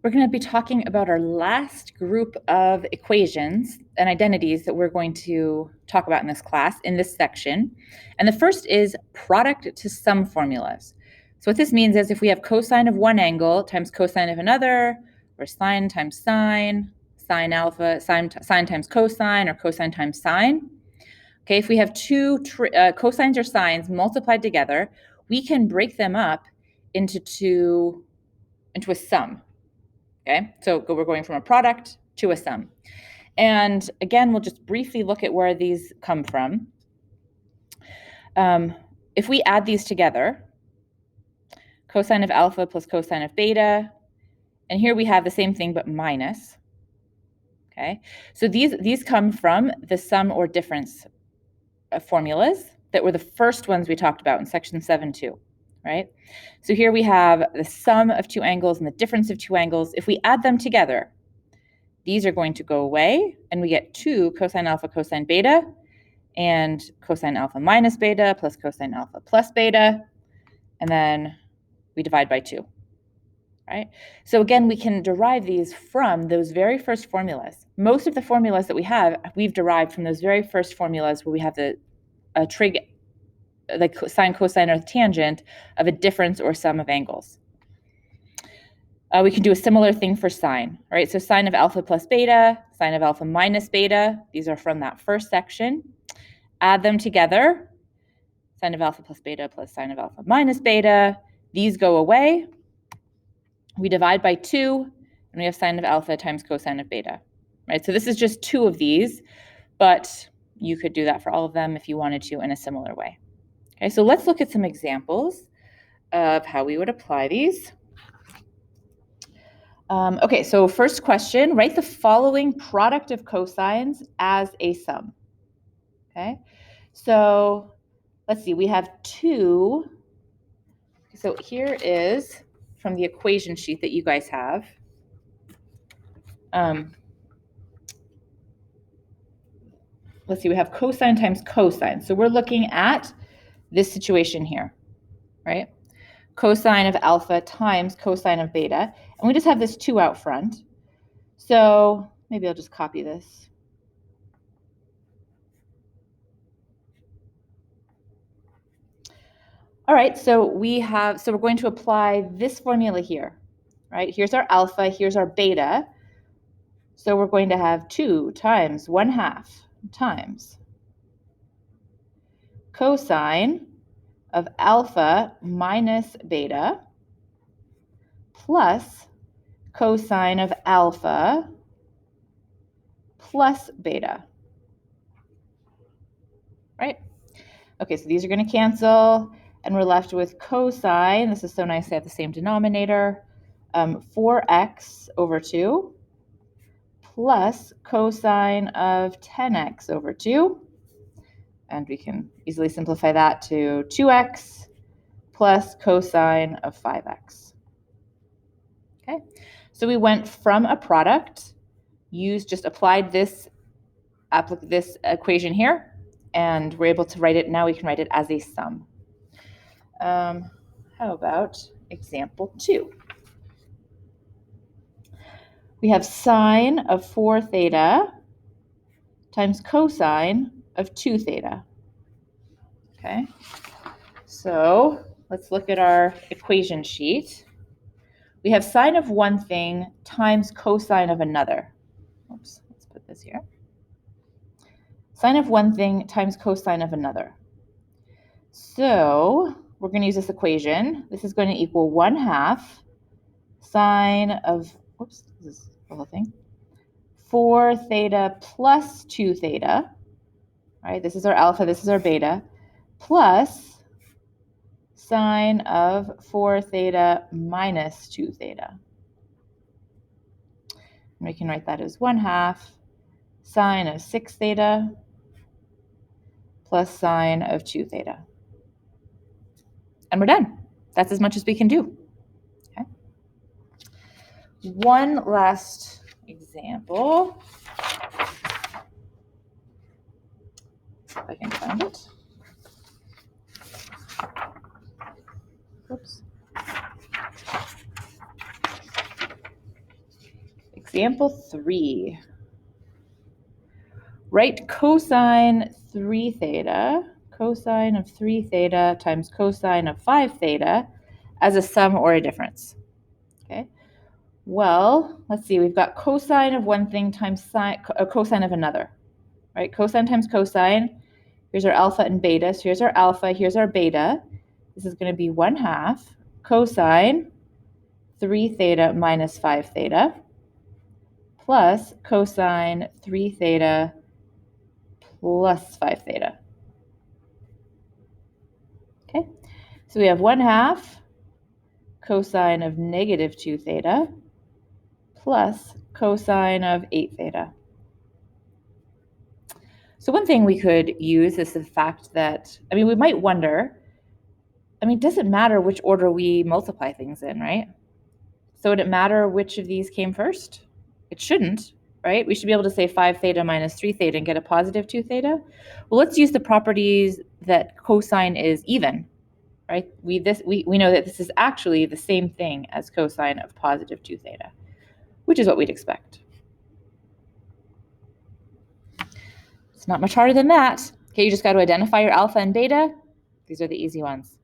we're going to be talking about our last group of equations and identities that we're going to talk about in this class, in this section. And the first is product to sum formulas. So what this means is if we have cosine of one angle times cosine of another, or sine times sine, sine alpha, sine times cosine, or cosine times sine. Okay, if we have two cosines or sines multiplied together, we can break them up into a sum. Okay, so we're going from a product to a sum. And again, we'll just briefly look at where these come from. If we add these together, cosine of alpha plus cosine of beta, and here we have the same thing but minus. Okay, so these come from the sum or difference formulas that were the first ones we talked about in section 7.2. Right? So here we have the sum of two angles and the difference of two angles. If we add them together, these are going to go away, and we get 2 cosine alpha cosine beta and cosine alpha minus beta plus cosine alpha plus beta, and then we divide by 2. Right? So again, we can derive these from those very first formulas. Most of the formulas that we have, we've derived from those very first formulas where we have the trig, like sine, cosine, or tangent of a difference or sum of angles. We can do a similar thing for sine, right? So sine of alpha plus beta, sine of alpha minus beta, these are from that first section. Add them together, sine of alpha plus beta plus sine of alpha minus beta. These go away. We divide by 2, and we have sine of alpha times cosine of beta, right? So this is just 2 of these, but you could do that for all of them if you wanted to in a similar way. Okay, so let's look at some examples of how we would apply these. Okay, so first question, write the following product of cosines as a sum. Okay, so let's see, we have 2. So here is from the equation sheet that you guys have. Let's see, we have cosine times cosine. So we're looking at this situation here, right? Cosine of alpha times cosine of beta. And we just have this 2 out front. So maybe I'll just copy this. All right, so we're going to apply this formula here, right? Here's our alpha, here's our beta. So we're going to have 2 times 1/2 times cosine of alpha minus beta plus cosine of alpha plus beta, right? Okay, so these are going to cancel, and we're left with cosine. This is so nice to have the same denominator, 4x over 2 plus cosine of 10x over 2. And we can easily simplify that to 2x plus cosine of 5x. Okay, so we went from a product, just applied this equation here, and we're able to write it. Now we can write it as a sum. How about example 2? We have sine of 4 theta times cosine of 2 theta. Okay, so let's look at our equation sheet. We have sine of one thing times cosine of another. Oops, let's put this here. Sine of one thing times cosine of another. So we're going to use this equation. This is going to equal 1/2 sine of, oops, this is the whole thing, 4 theta plus 2 theta. All right, this is our alpha, this is our beta, plus sine of 4 theta minus 2 theta. And we can write that as 1/2 sine of 6 theta plus sine of 2 theta. And we're done. That's as much as we can do. Okay. One last example. If I can find it. Oops. Example 3. Write cosine 3 theta, cosine of 3 theta times cosine of 5 theta as a sum or a difference. Okay. Well, let's see. We've got cosine of one thing times cosine of another, right? Cosine times cosine. Here's our alpha and beta. So here's our alpha, here's our beta. This is going to be 1/2 cosine 3 theta minus 5 theta plus cosine 3 theta plus 5 theta. Okay, so we have 1/2 cosine of negative 2 theta plus cosine of 8 theta. So one thing we could use is the fact that, we might wonder, does it matter which order we multiply things in, right? So would it matter which of these came first? It shouldn't, right? We should be able to say 5 theta minus 3 theta and get a positive 2 theta. Well, let's use the properties that cosine is even, right? We know that this is actually the same thing as cosine of positive 2 theta, which is what we'd expect. It's not much harder than that. Okay, you just got to identify your alpha and beta. These are the easy ones.